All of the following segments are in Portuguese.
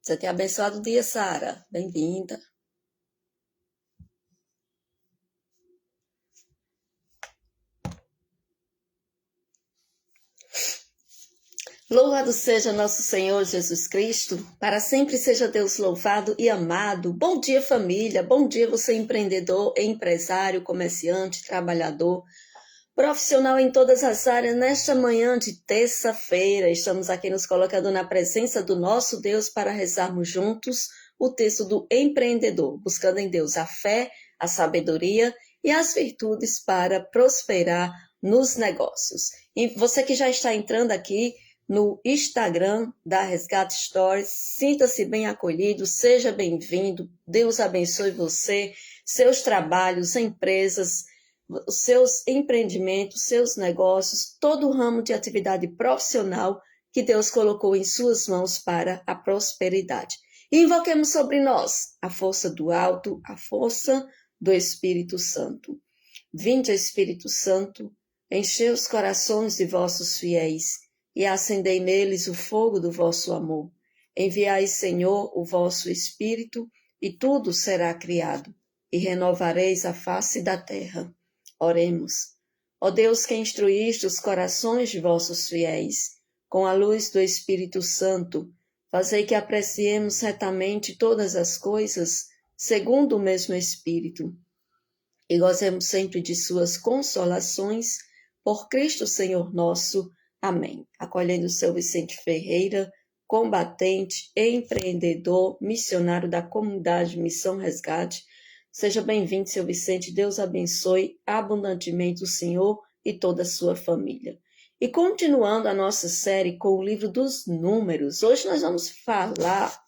Você tem abençoado dia, Sara. Bem-vinda. Louvado seja nosso Senhor Jesus Cristo, para sempre seja Deus louvado e amado. Bom dia, família, bom dia você empreendedor, empresário, comerciante, trabalhador, profissional em todas as áreas. Nesta manhã de terça-feira, estamos aqui nos colocando na presença do nosso Deus para rezarmos juntos o texto do empreendedor, buscando em Deus a fé, a sabedoria e as virtudes para prosperar nos negócios. E você que já está entrando aqui no Instagram da Resgate Stories, sinta-se bem acolhido, seja bem-vindo, Deus abençoe você, seus trabalhos, empresas, os seus empreendimentos, seus negócios, todo o ramo de atividade profissional que Deus colocou em suas mãos para a prosperidade. E invoquemos sobre nós a força do alto, a força do Espírito Santo. Vinde, Espírito Santo, enchei os corações de vossos fiéis e acendei neles o fogo do vosso amor. Enviai, Senhor, o vosso Espírito, e tudo será criado, e renovareis a face da terra. Oremos. Ó Deus, que instruíste os corações de vossos fiéis, com a luz do Espírito Santo, fazei que apreciemos retamente todas as coisas, segundo o mesmo Espírito, e gozemos sempre de suas consolações, por Cristo Senhor nosso. Amém. Acolhendo o seu Vicente Ferreira, combatente, empreendedor, missionário da comunidade Missão Resgate. Seja bem-vindo, seu Vicente. Deus abençoe abundantemente o Senhor e toda a sua família. E continuando a nossa série com o livro dos Números, hoje nós vamos falar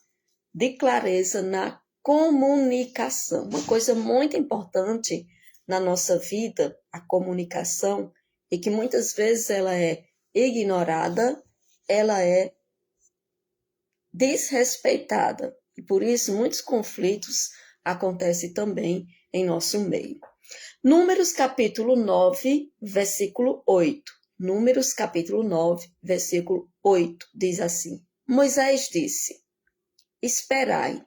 de clareza na comunicação. Uma coisa muito importante na nossa vida, a comunicação, e que muitas vezes ela é ignorada, ela é desrespeitada. E por isso muitos conflitos acontecem também em nosso meio. Números capítulo 9, versículo 8. Números capítulo 9, versículo 8, diz assim: Moisés disse: Esperai,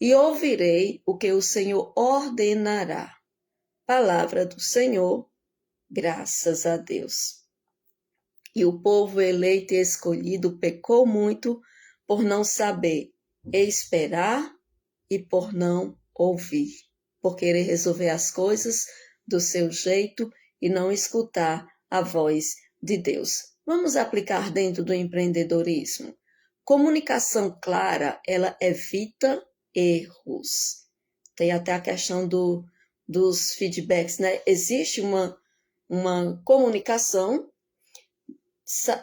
e ouvirei o que o Senhor ordenará. Palavra do Senhor, graças a Deus. E o povo eleito e escolhido pecou muito por não saber esperar e por não ouvir, por querer resolver as coisas do seu jeito e não escutar a voz de Deus. Vamos aplicar dentro do empreendedorismo. Comunicação clara, ela evita erros. Tem até a questão dos feedbacks, né? Existe uma comunicação,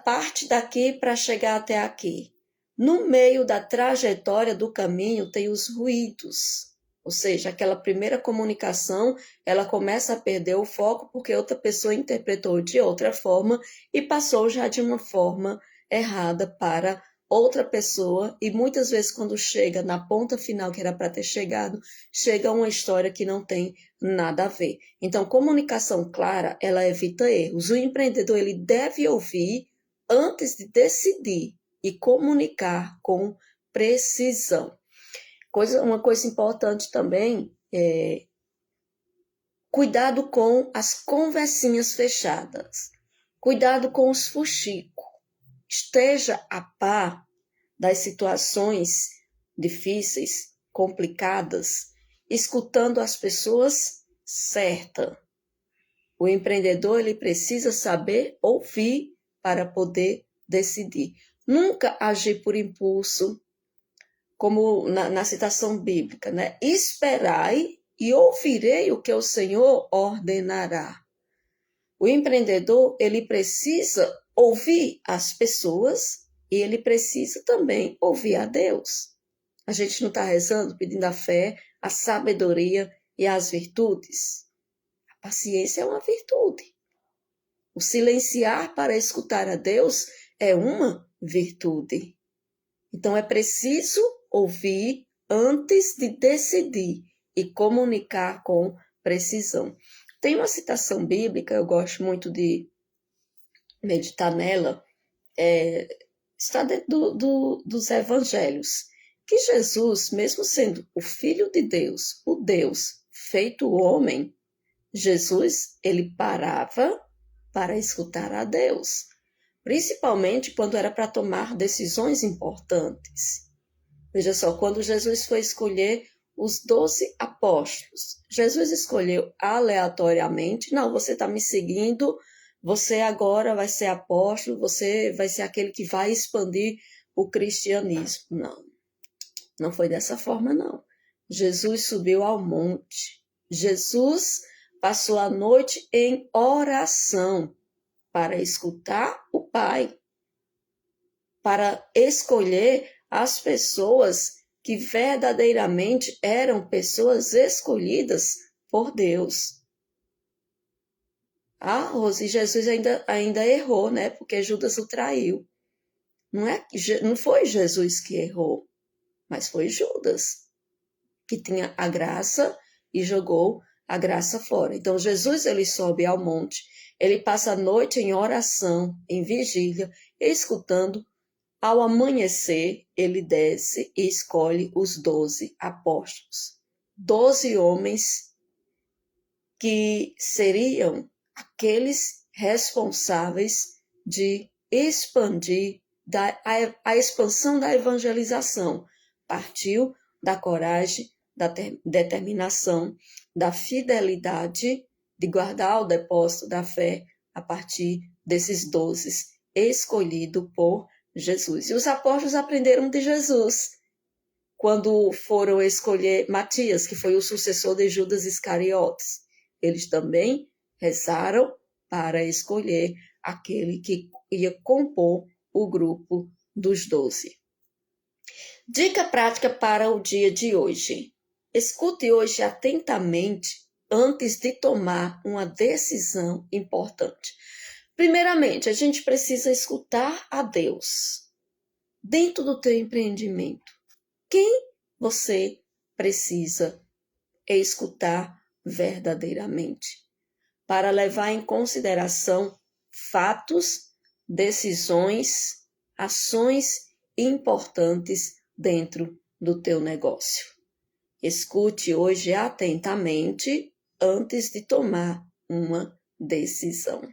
parte daqui para chegar até aqui. No meio da trajetória do caminho tem os ruídos, ou seja, aquela primeira comunicação, ela começa a perder o foco porque outra pessoa interpretou de outra forma e passou já de uma forma errada para outra pessoa, e muitas vezes quando chega na ponta final que era para ter chegado, chega uma história que não tem nada a ver. Então, comunicação clara, ela evita erros. O empreendedor, ele deve ouvir antes de decidir e comunicar com precisão. Uma coisa importante também é cuidado com as conversinhas fechadas. Cuidado com os fuxicos. Esteja a par das situações difíceis, complicadas, escutando as pessoas certas. O empreendedor, ele precisa saber ouvir para poder decidir. Nunca agir por impulso, como na citação bíblica, né? Esperai e ouvirei o que o Senhor ordenará. O empreendedor, ele precisa ouvir as pessoas e ele precisa também ouvir a Deus. A gente não está rezando, pedindo a fé, a sabedoria e as virtudes. A paciência é uma virtude. O silenciar para escutar a Deus é uma virtude. Então, é preciso ouvir antes de decidir e comunicar com precisão. Tem uma citação bíblica, eu gosto muito de meditar nela, está dentro dos evangelhos, que Jesus, mesmo sendo o Filho de Deus, o Deus feito homem, Jesus, ele parava para escutar a Deus, principalmente quando era para tomar decisões importantes. Veja só, quando Jesus foi escolher os 12 apóstolos, Jesus escolheu aleatoriamente, não, você está me seguindo, você agora vai ser apóstolo, você vai ser aquele que vai expandir o cristianismo. Não, não foi dessa forma, não. Jesus subiu ao monte. Jesus passou a noite em oração para escutar o Pai, para escolher as pessoas que verdadeiramente eram pessoas escolhidas por Deus. Ah, Rose, Jesus ainda errou, né? Porque Judas o traiu. Não foi Jesus que errou, mas foi Judas, que tinha a graça e jogou a graça fora. Então, Jesus, ele sobe ao monte, ele passa a noite em oração, em vigília, escutando. Ao amanhecer, ele desce e escolhe os 12 apóstolos. 12 homens que seriam aqueles responsáveis de expandir a expansão da evangelização. Partiu da coragem, da determinação, da fidelidade de guardar o depósito da fé a partir desses 12 escolhidos por Jesus. E os apóstolos aprenderam de Jesus quando foram escolher Matias, que foi o sucessor de Judas Iscariotes. Eles também rezaram para escolher aquele que ia compor o grupo dos 12. Dica prática para o dia de hoje. Escute hoje atentamente antes de tomar uma decisão importante. Primeiramente, a gente precisa escutar a Deus dentro do teu empreendimento. Quem você precisa escutar verdadeiramente para levar em consideração fatos, decisões, ações importantes dentro do teu negócio. Escute hoje atentamente antes de tomar uma decisão.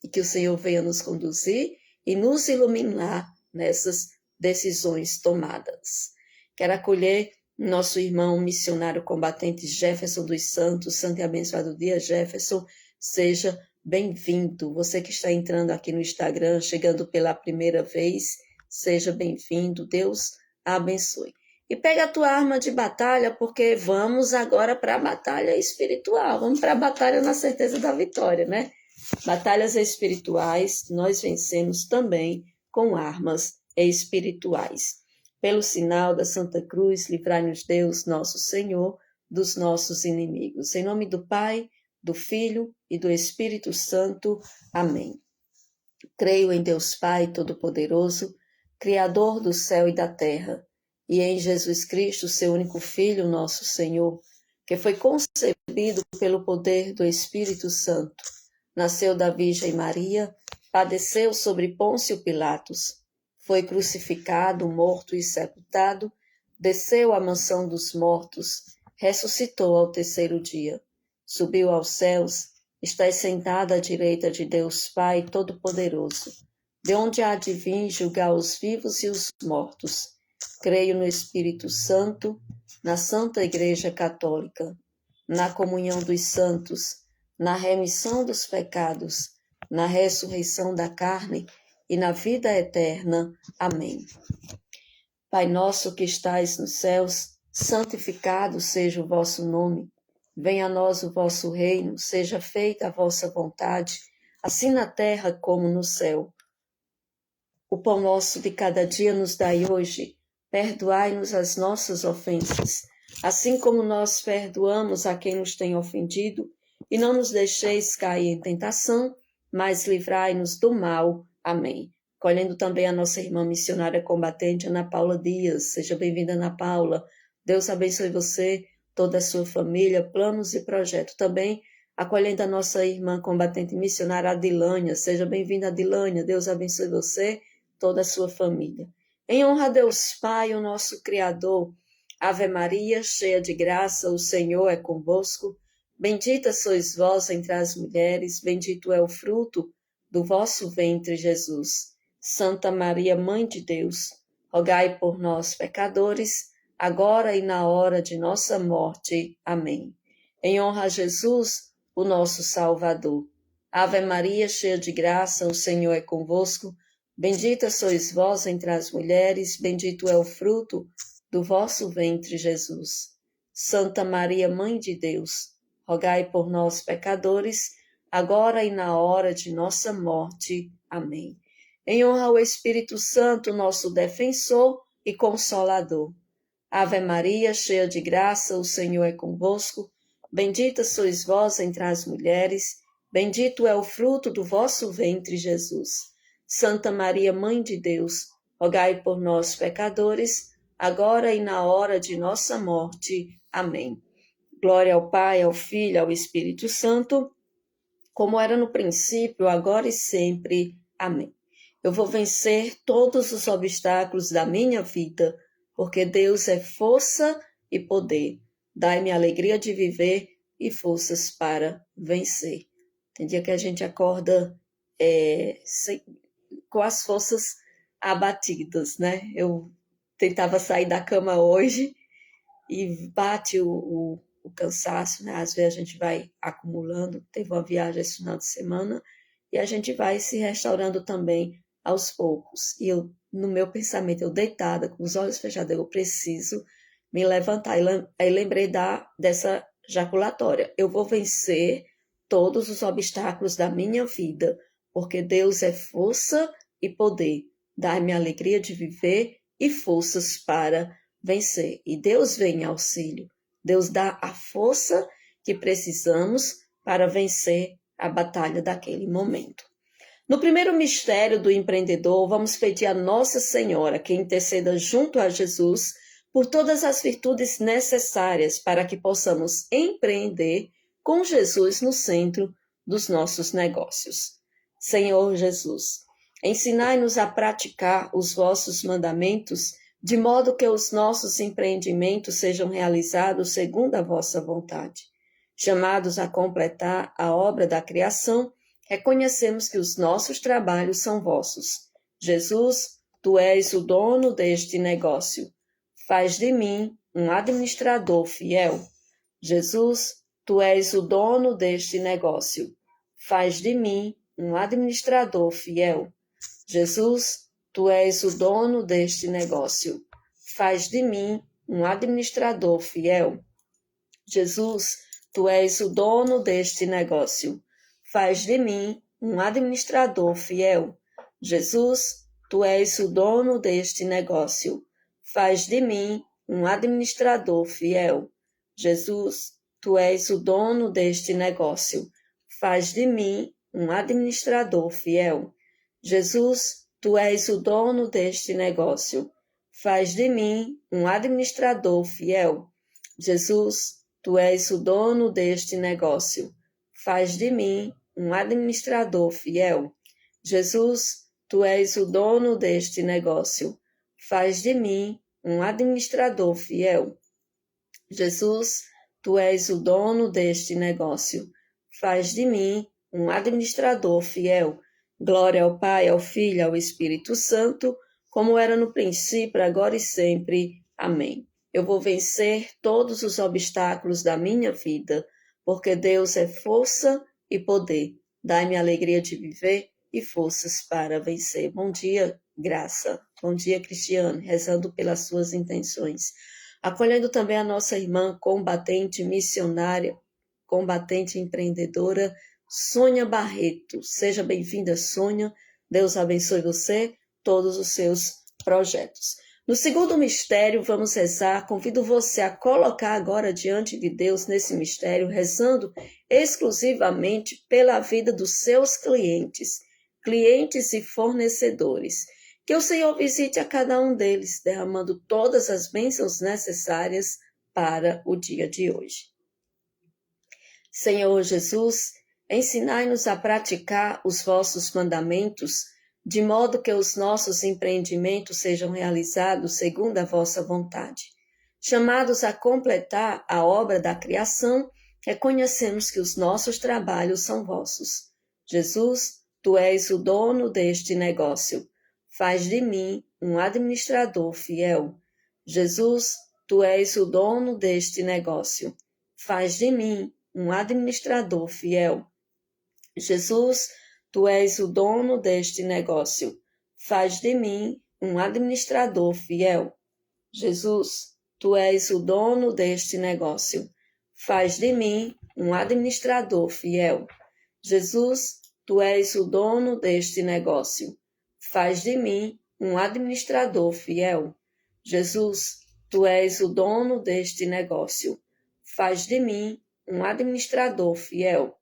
E que o Senhor venha nos conduzir e nos iluminar nessas decisões tomadas. Quero acolher nosso irmão missionário combatente Jefferson dos Santos. Santo e abençoado dia, Jefferson. Seja bem-vindo. Você que está entrando aqui no Instagram, chegando pela primeira vez, seja bem-vindo. Deus abençoe. E pega a tua arma de batalha, porque vamos agora para a batalha espiritual. Vamos para a batalha na certeza da vitória, né? Batalhas espirituais, nós vencemos também com armas espirituais. Pelo sinal da Santa Cruz, livrai-nos Deus, nosso Senhor, dos nossos inimigos. Em nome do Pai, do Filho e do Espírito Santo. Amém. Creio em Deus Pai Todo-Poderoso, Criador do céu e da terra, e em Jesus Cristo, seu único Filho, nosso Senhor, que foi concebido pelo poder do Espírito Santo. Nasceu da Virgem Maria, padeceu sobre Pôncio Pilatos, foi crucificado, morto e sepultado, desceu à mansão dos mortos, ressuscitou ao terceiro dia, subiu aos céus, está sentado à direita de Deus Pai Todo-Poderoso, de onde há de vir julgar os vivos e os mortos. Creio no Espírito Santo, na Santa Igreja Católica, na comunhão dos santos, na remissão dos pecados, na ressurreição da carne e na vida eterna. Amém. Pai nosso que estais nos céus, santificado seja o vosso nome. Venha a nós o vosso reino, seja feita a vossa vontade, assim na terra como no céu. O pão nosso de cada dia nos dai hoje. Perdoai-nos as nossas ofensas, assim como nós perdoamos a quem nos tem ofendido, e não nos deixeis cair em tentação, mas livrai-nos do mal. Amém. Colhendo também a nossa irmã missionária combatente, Ana Paula Dias. Seja bem-vinda, Ana Paula. Deus abençoe você, toda a sua família, planos e projetos. Também acolhendo a nossa irmã combatente missionária Adilânia. Seja bem-vinda, Adilânia. Deus abençoe você, toda a sua família. Em honra a Deus Pai, o nosso Criador. Ave Maria, cheia de graça, o Senhor é convosco. Bendita sois vós entre as mulheres, bendito é o fruto do vosso ventre, Jesus. Santa Maria, Mãe de Deus, rogai por nós, pecadores, agora e na hora de nossa morte. Amém. Em honra a Jesus, o nosso Salvador. Ave Maria, cheia de graça, o Senhor é convosco. Bendita sois vós entre as mulheres, bendito é o fruto do vosso ventre, Jesus. Santa Maria, Mãe de Deus, rogai por nós, pecadores, agora e na hora de nossa morte. Amém. Em honra ao Espírito Santo, nosso defensor e consolador. Ave Maria, cheia de graça, o Senhor é convosco. Bendita sois vós entre as mulheres, bendito é o fruto do vosso ventre, Jesus. Santa Maria, Mãe de Deus, rogai por nós, pecadores, agora e na hora de nossa morte. Amém. Glória ao Pai, ao Filho, ao Espírito Santo, como era no princípio, agora e sempre. Amém. Eu vou vencer todos os obstáculos da minha vida, porque Deus é força e poder. Dai-me a alegria de viver e forças para vencer. Tem dia que a gente acorda com as forças abatidas, né? Eu tentava sair da cama hoje e bate o cansaço, né? Às vezes a gente vai acumulando, teve uma viagem esse final de semana, e a gente vai se restaurando também aos poucos. E eu, no meu pensamento, eu deitada, com os olhos fechados, eu preciso me levantar. Aí lembrei dessa jaculatória. Eu vou vencer todos os obstáculos da minha vida, porque Deus é força e poder. Dai-me a alegria de viver e forças para vencer. E Deus vem em auxílio. Deus dá a força que precisamos para vencer a batalha daquele momento. No primeiro mistério do empreendedor, vamos pedir a Nossa Senhora que interceda junto a Jesus por todas as virtudes necessárias para que possamos empreender com Jesus no centro dos nossos negócios. Senhor Jesus, ensinai-nos a praticar os vossos mandamentos, de modo que os nossos empreendimentos sejam realizados segundo a vossa vontade. Chamados a completar a obra da criação, reconhecemos que os nossos trabalhos são vossos. Jesus, tu és o dono deste negócio. Faz de mim um administrador fiel. Jesus, tu és o dono deste negócio. Faz de mim um administrador fiel. Jesus, tu és o dono deste negócio. Faz de mim um administrador fiel. Jesus, tu és o dono deste negócio. Faz de mim um administrador fiel. Jesus, tu és o dono deste negócio. Faz de mim um administrador fiel. Jesus, tu és o dono deste negócio. Faz de mim um administrador fiel. Jesus, tu és o dono deste negócio. Faz de mim um administrador fiel. Jesus, tu és o dono deste negócio. Faz de mim um administrador fiel. Jesus, tu és o dono deste negócio. Faz de mim um administrador fiel. Jesus, tu és o dono deste negócio. Faz de mim um administrador fiel. Glória ao Pai, ao Filho e ao Espírito Santo, como era no princípio, agora e sempre. Amém. Eu vou vencer todos os obstáculos da minha vida, porque Deus é força e poder. Dai-me a alegria de viver e forças para vencer. Bom dia, Graça. Bom dia, Cristiane, rezando pelas suas intenções. Acolhendo também a nossa irmã combatente missionária, combatente empreendedora, Sônia Barreto. Seja bem-vinda, Sônia. Deus abençoe você, todos os seus projetos. No segundo mistério, vamos rezar. Convido você a colocar agora diante de Deus nesse mistério, rezando exclusivamente pela vida dos seus clientes e fornecedores. Que o Senhor visite a cada um deles, derramando todas as bênçãos necessárias para o dia de hoje. Senhor Jesus, ensinai-nos a praticar os vossos mandamentos, de modo que os nossos empreendimentos sejam realizados segundo a vossa vontade. Chamados a completar a obra da criação, reconhecemos que os nossos trabalhos são vossos. Jesus, tu és o dono deste negócio. Faz de mim um administrador fiel. Jesus, tu és o dono deste negócio. Faz de mim um administrador fiel. Jesus, tu és o dono deste negócio. Faz de mim um administrador fiel. Jesus, tu és o dono deste negócio. Faz de mim um administrador fiel. Jesus, tu és o dono deste negócio. Faz de mim um administrador fiel. Jesus, tu és o dono deste negócio. Faz de mim um administrador fiel.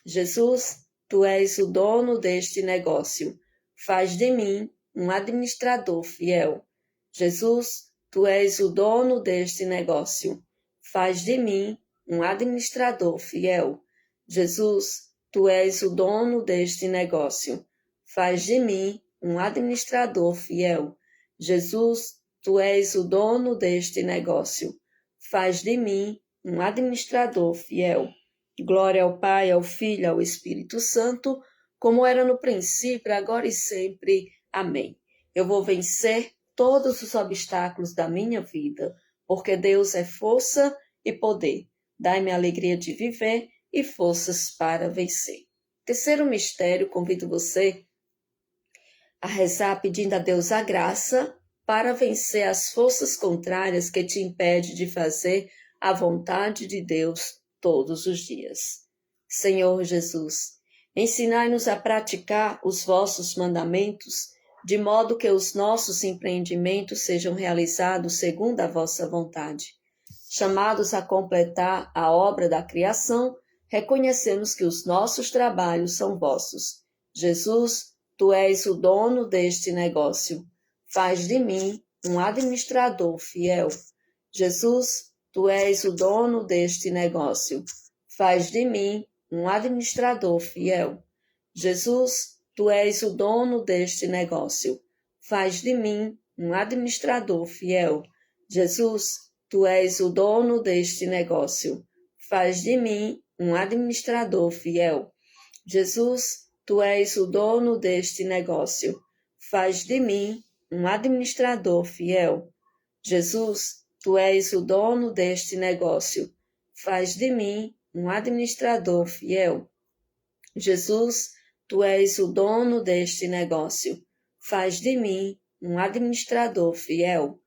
Jesus, tu és o dono deste negócio. Faz de mim um administrador fiel. Jesus, tu és o dono deste negócio. Faz de mim um administrador fiel. Jesus, tu és o dono deste negócio. Faz de mim um administrador fiel. Jesus, tu és o dono deste negócio. Faz de mim um administrador fiel. Glória ao Pai, ao Filho e ao Espírito Santo, como era no princípio, agora e sempre. Amém. Eu vou vencer todos os obstáculos da minha vida, porque Deus é força e poder. Dai-me a alegria de viver e forças para vencer. Terceiro mistério, convido você a rezar pedindo a Deus a graça para vencer as forças contrárias que te impedem de fazer a vontade de Deus todos os dias. Senhor Jesus, ensinai-nos a praticar os vossos mandamentos, de modo que os nossos empreendimentos sejam realizados segundo a vossa vontade. Chamados a completar a obra da criação, reconhecemos que os nossos trabalhos são vossos. Jesus, tu és o dono deste negócio. Faz de mim um administrador fiel. Jesus, tu és o dono deste negócio. Faz de mim um administrador fiel. Jesus, tu és o dono deste negócio. Faz de mim um administrador fiel. Jesus, tu és o dono deste negócio. Faz de mim um administrador fiel. Jesus, tu és o dono deste negócio. Faz de mim um administrador fiel. Jesus, tu és o dono deste negócio. Faz de mim um administrador fiel. Jesus, tu és o dono deste negócio. Faz de mim um administrador fiel.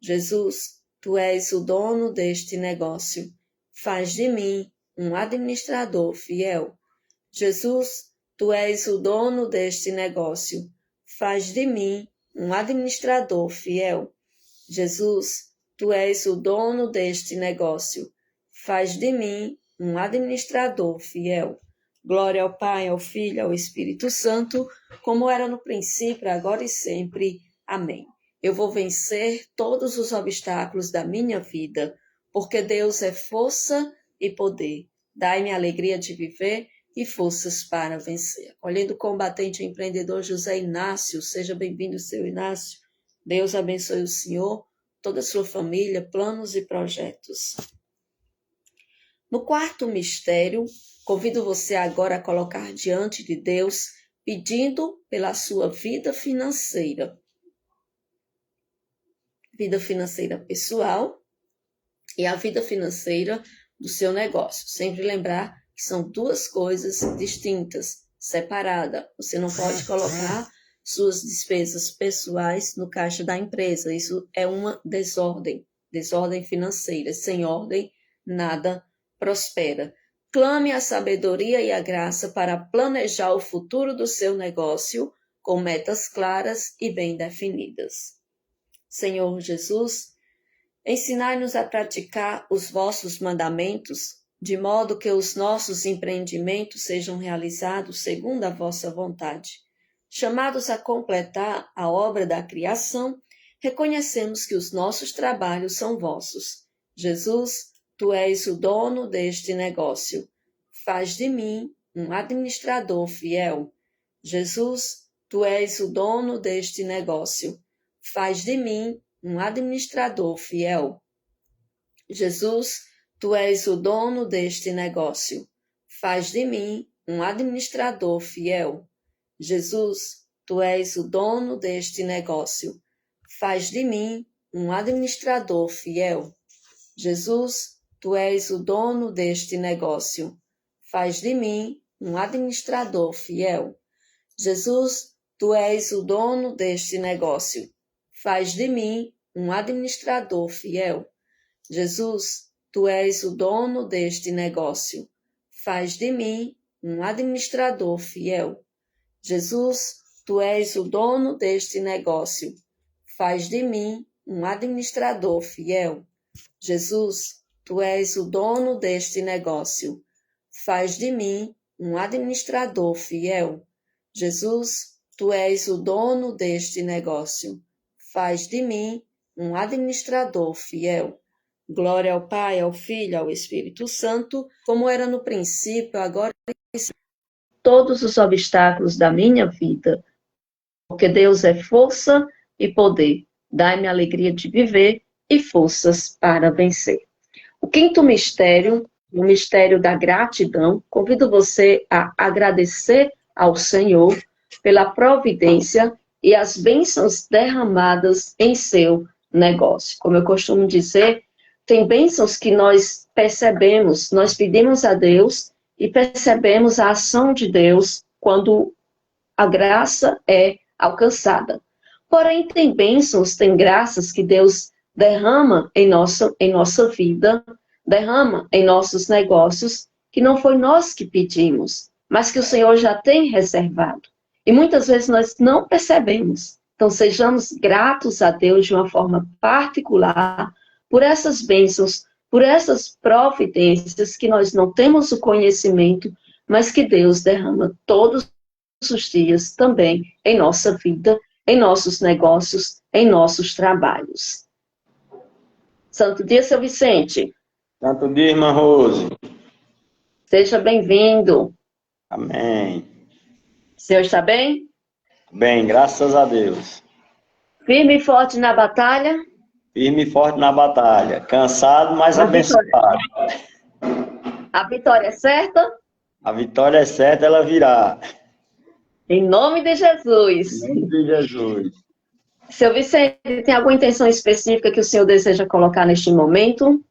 Jesus, tu és o dono deste negócio. Faz de mim um administrador fiel. Jesus, tu és o dono deste negócio. Faz de mim um administrador fiel. Jesus, tu és o dono deste negócio. Faz de mim um administrador fiel. Glória ao Pai, ao Filho e ao Espírito Santo, como era no princípio, agora e sempre. Amém. Eu vou vencer todos os obstáculos da minha vida, porque Deus é força e poder. Dai-me a alegria de viver e forças para vencer. Acolhendo o combatente e empreendedor José Inácio, seja bem-vindo, seu Inácio. Deus abençoe o senhor, toda a sua família, planos e projetos. No quarto mistério, convido você agora a colocar diante de Deus, pedindo pela sua vida financeira pessoal e a vida financeira do seu negócio. Sempre lembrar que são duas coisas distintas, separadas. Você não pode colocar suas despesas pessoais no caixa da empresa. Isso é uma desordem financeira. Sem ordem, nada prospera. Clame a sabedoria e a graça para planejar o futuro do seu negócio com metas claras e bem definidas. Senhor Jesus, ensinai-nos a praticar os vossos mandamentos, de modo que os nossos empreendimentos sejam realizados segundo a vossa vontade. Chamados a completar a obra da criação, reconhecemos que os nossos trabalhos são vossos. Jesus, tu és o dono deste negócio. Faz de mim um administrador fiel. Jesus, tu és o dono deste negócio. Faz de mim um administrador fiel. Jesus, tu és o dono deste negócio. Faz de mim um administrador fiel. Jesus, tu és o dono deste negócio. Faz de mim um administrador fiel. Jesus, tu és o dono deste negócio. Faz de mim um administrador fiel. Jesus, tu és o dono deste negócio. Faz de mim um administrador fiel. Jesus, tu és o dono deste negócio. Faz de mim um administrador fiel. Jesus, tu és o dono deste negócio. Faz de mim um administrador fiel. Jesus, tu és o dono deste negócio. Faz de mim um administrador fiel. Jesus, tu és o dono deste negócio. Faz de mim um administrador fiel. Glória ao Pai, ao Filho, ao Espírito Santo, como era no princípio, agora e sempre. Todos os obstáculos da minha vida, porque Deus é força e poder. Dai-me a alegria de viver e forças para vencer. O quinto mistério, o mistério da gratidão, convido você a agradecer ao Senhor pela providência e as bênçãos derramadas em seu negócio. Como eu costumo dizer, tem bênçãos que nós percebemos, nós pedimos a Deus e percebemos a ação de Deus quando a graça é alcançada. Porém, tem bênçãos, tem graças que Deus derrama em nossa vida, derrama em nossos negócios, que não foi nós que pedimos, mas que o Senhor já tem reservado. E muitas vezes nós não percebemos. Então, sejamos gratos a Deus de uma forma particular por essas bênçãos, por essas providências que nós não temos o conhecimento, mas que Deus derrama todos os dias também em nossa vida, em nossos negócios, em nossos trabalhos. Santo dia, seu Vicente. Santo dia, irmã Rose. Seja bem-vindo. Amém. O senhor está bem? Bem, graças a Deus. Firme e forte na batalha? Firme e forte na batalha. Cansado, mas abençoado. A vitória é certa? A vitória é certa, ela virá. Em nome de Jesus. Em nome de Jesus. Seu Vicente, tem alguma intenção específica que o senhor deseja colocar neste momento?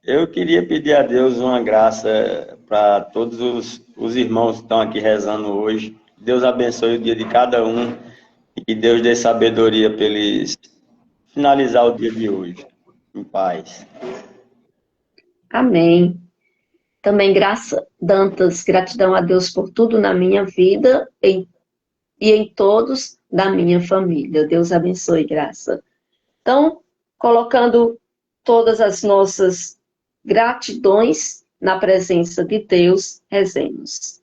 Eu queria pedir a Deus uma graça para todos os irmãos que estão aqui rezando hoje. Deus abençoe o dia de cada um e que Deus dê sabedoria para eles finalizar o dia de hoje em paz. Amém. Também gratidão a Deus por tudo na minha vida e em todos da minha família. Deus abençoe, graça. Então, colocando todas as nossas gratidões na presença de Deus, rezemos.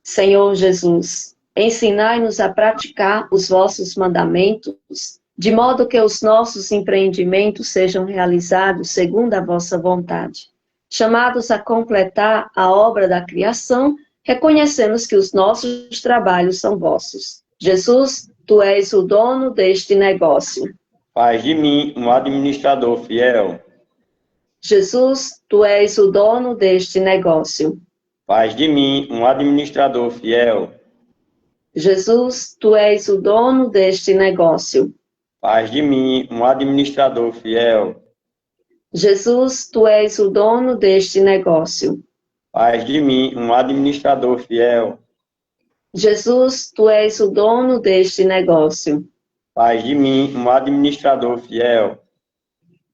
Senhor Jesus, ensinai-nos a praticar os vossos mandamentos, de modo que os nossos empreendimentos sejam realizados segundo a vossa vontade. Chamados a completar a obra da criação, reconhecemos que os nossos trabalhos são vossos. Jesus, tu és o dono deste negócio. Faz de mim um administrador fiel. Jesus, tu és o dono deste negócio. Faz de mim um administrador fiel. Jesus, tu és o dono deste negócio. Faz de mim um administrador fiel. Jesus, tu és o dono deste negócio. Faz de mim um administrador fiel. Jesus, tu és o dono deste negócio. Faz de mim um administrador fiel.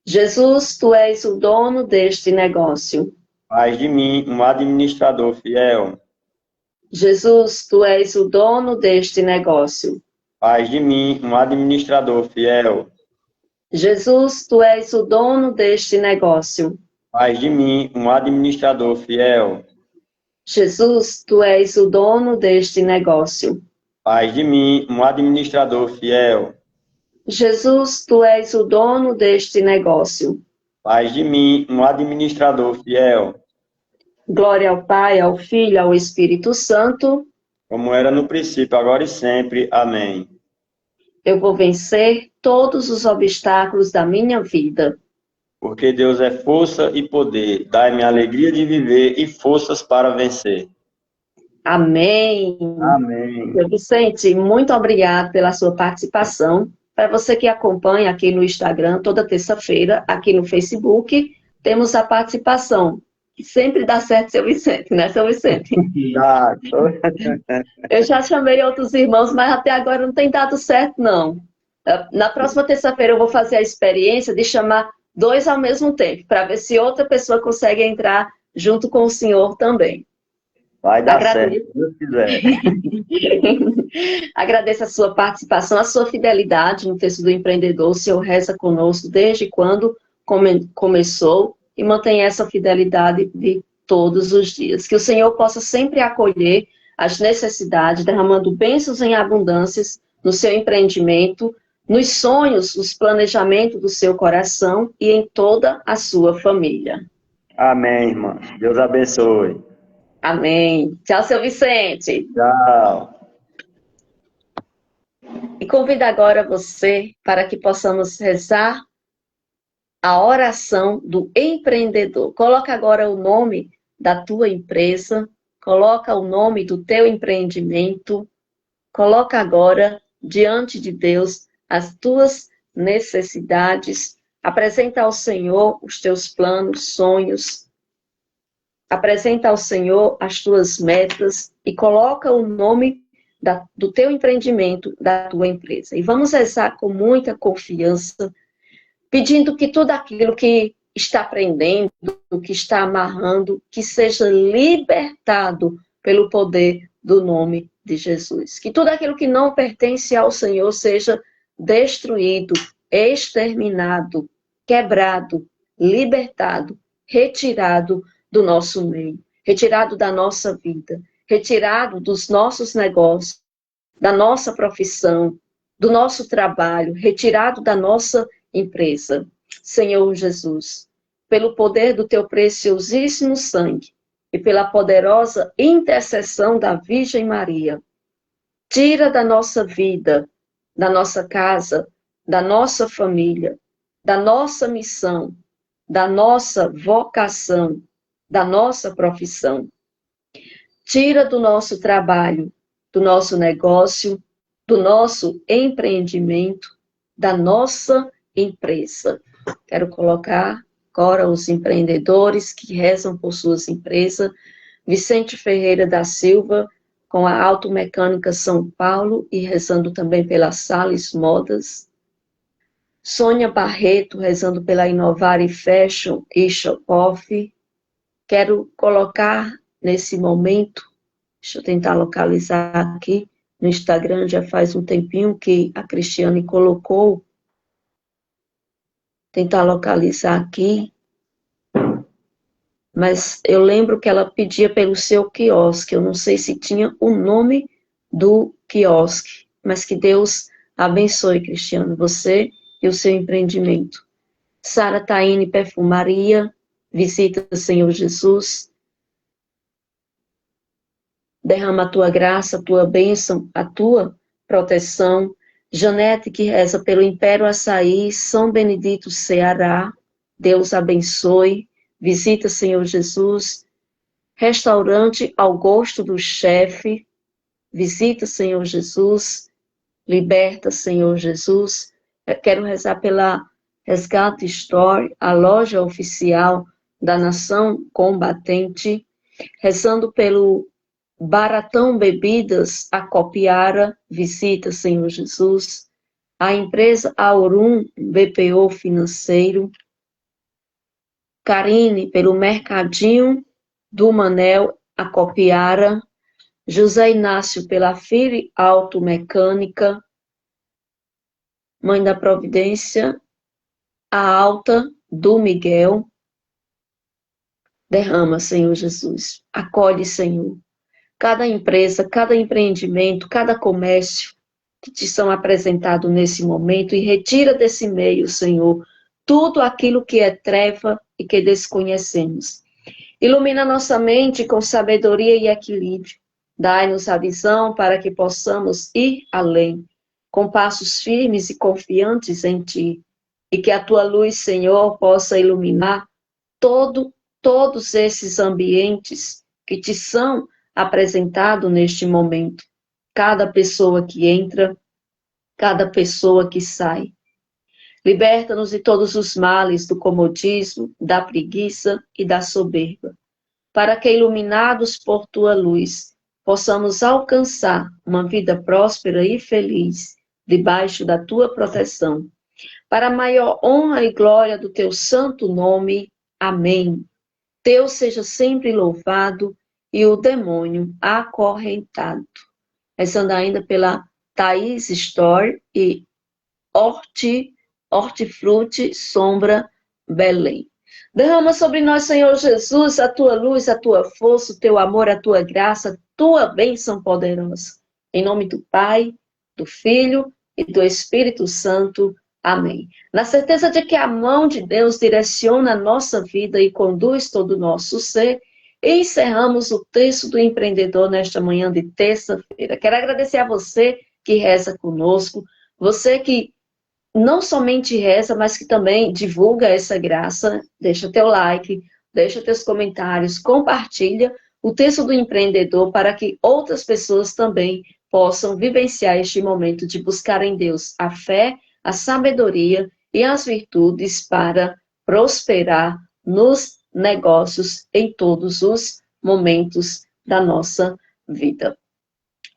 Jesus, tu és o dono deste negócio. Faz de mim um administrador fiel. Jesus, tu és o dono deste negócio. Faz de mim um administrador fiel. Jesus, tu és o dono deste negócio. Faz de mim um administrador fiel. Jesus, tu és o dono deste negócio. Faz de mim um administrador fiel. Jesus, tu és o dono deste negócio. Faz de mim um administrador fiel. Glória ao Pai, ao Filho, ao Espírito Santo. como era no princípio, agora e sempre. Amém. Eu vou vencer todos os obstáculos da minha vida. Porque Deus é força e poder. Dai-me a alegria de viver e forças para vencer. Amém. Amém. Seu Vicente, muito obrigado pela sua participação. Para você que acompanha aqui no Instagram, toda terça-feira, aqui no Facebook, temos a participação. Que sempre dá certo, seu Vicente, né, seu Vicente? Tá. Eu já chamei outros irmãos, mas até agora não tem dado certo, não. Na próxima terça-feira eu vou fazer a experiência de chamar dois ao mesmo tempo, para ver se outra pessoa consegue entrar junto com o senhor também. Vai dar certo, Agradeço. se Deus quiser. Agradeço a sua participação, a sua fidelidade no texto do empreendedor. O senhor reza conosco desde quando começou e mantém essa fidelidade de todos os dias. Que o Senhor possa sempre acolher as necessidades, derramando bênçãos em abundâncias no seu empreendimento, nos sonhos, nos planejamentos do seu coração e em toda a sua família. Amém, irmã. Deus abençoe. Amém. Tchau, seu Vicente. Tchau. E convido agora você para que possamos rezar a oração do empreendedor. Coloca agora o nome da tua empresa, coloca o nome do teu empreendimento, coloca agora diante de Deus as tuas necessidades, apresenta ao Senhor os teus planos, sonhos, apresenta ao Senhor as tuas metas e coloca o nome do teu empreendimento, da tua empresa. E vamos rezar com muita confiança, pedindo que tudo aquilo que está prendendo, que está amarrando, que seja libertado pelo poder do nome de Jesus. Que tudo aquilo que não pertence ao Senhor seja destruído, exterminado, quebrado, libertado, retirado do nosso meio, retirado da nossa vida, retirado dos nossos negócios, da nossa profissão, do nosso trabalho, retirado da nossa empresa. Senhor Jesus, pelo poder do teu preciosíssimo sangue e pela poderosa intercessão da Virgem Maria, tira da nossa vida, da nossa casa, da nossa família, da nossa missão, da nossa vocação, da nossa profissão. Tira do nosso trabalho, do nosso negócio, do nosso empreendimento, da nossa empresa. Quero colocar agora os empreendedores que rezam por suas empresas. Vicente Ferreira da Silva, com a Automecânica São Paulo e rezando também pela Sales Modas. Sônia Barreto, rezando pela Inovar e Fashion e Shop-Off. Quero colocar nesse momento, deixa eu tentar localizar aqui, no Instagram já faz um tempinho que a Cristiane colocou, tentar localizar aqui, mas eu lembro que ela pedia pelo seu quiosque, eu não sei se tinha o nome do quiosque, mas que Deus abençoe, Cristiane, você e o seu empreendimento. Sara Taine Perfumaria, visita o Senhor Jesus, derrama a tua graça, a tua bênção, a tua proteção. Janete, que reza pelo Império Açaí, São Benedito, Ceará, Deus abençoe, visita, Senhor Jesus. Restaurante Ao Gosto do Chefe, visita, Senhor Jesus, liberta, Senhor Jesus. Eu quero rezar pela Resgate Store, a loja oficial da Nação Combatente, rezando pelo Baratão Bebidas, a Copiara, visita, Senhor Jesus. A empresa Aurum, BPO Financeiro. Karine, pelo Mercadinho do Manel, a Copiara. José Inácio, pela Fire Automecânica. Mãe da Providência, a Alta do Miguel. Derrama, Senhor Jesus. Acolhe, Senhor. Cada empresa, cada empreendimento, cada comércio que te são apresentados nesse momento e retira desse meio, Senhor, tudo aquilo que é treva e que desconhecemos. Ilumina nossa mente com sabedoria e equilíbrio. Dai-nos a visão para que possamos ir além, com passos firmes e confiantes em Ti, e que a Tua luz, Senhor, possa iluminar todos esses ambientes que Te são apresentados neste momento. Cada pessoa que entra, cada pessoa que sai. Liberta-nos de todos os males do comodismo, da preguiça e da soberba, para que, iluminados por Tua luz, possamos alcançar uma vida próspera e feliz, debaixo da Tua proteção. Para a maior honra e glória do Teu santo nome. Amém. Deus seja sempre louvado e o demônio acorrentado. Rezando ainda pela Thaís Store e Hortifruti Sombra Belém. Derrama sobre nós, Senhor Jesus, a Tua luz, a Tua força, o Teu amor, a Tua graça, a Tua bênção poderosa. Em nome do Pai, do Filho e do Espírito Santo. Amém. Na certeza de que a mão de Deus direciona a nossa vida e conduz todo o nosso ser, encerramos o texto do empreendedor nesta manhã de terça-feira. Quero agradecer a você que reza conosco, você que não somente reza, mas que também divulga essa graça. Deixa teu like, deixa teus comentários, compartilha o texto do empreendedor para que outras pessoas também possam vivenciar este momento de buscar em Deus a fé, a sabedoria e as virtudes para prosperar nos negócios em todos os momentos da nossa vida.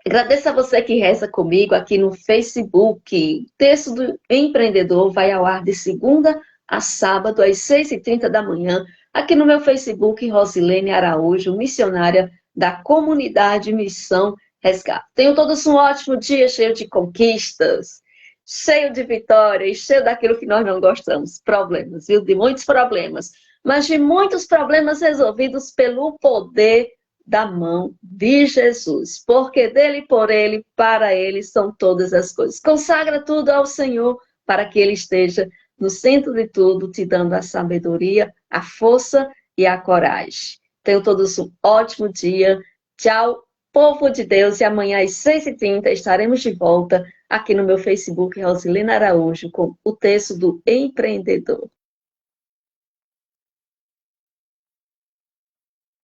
Agradeço a você que reza comigo aqui no Facebook. O texto do empreendedor vai ao ar de segunda a sábado, às 6h30 da manhã, aqui no meu Facebook, Rosilene Araújo, missionária da comunidade Missão Resgate. Tenham todos um ótimo dia, cheio de conquistas, cheio de vitórias, cheio daquilo que nós não gostamos. Problemas, viu? De muitos problemas, mas de muitos problemas resolvidos pelo poder da mão de Jesus, porque dele, por ele, para ele são todas as coisas. Consagra tudo ao Senhor para que ele esteja no centro de tudo, te dando a sabedoria, a força e a coragem. Tenham todos um ótimo dia. Tchau, povo de Deus, e amanhã às 6h30 estaremos de volta aqui no meu Facebook, Rosilene Araújo, com o texto do empreendedor.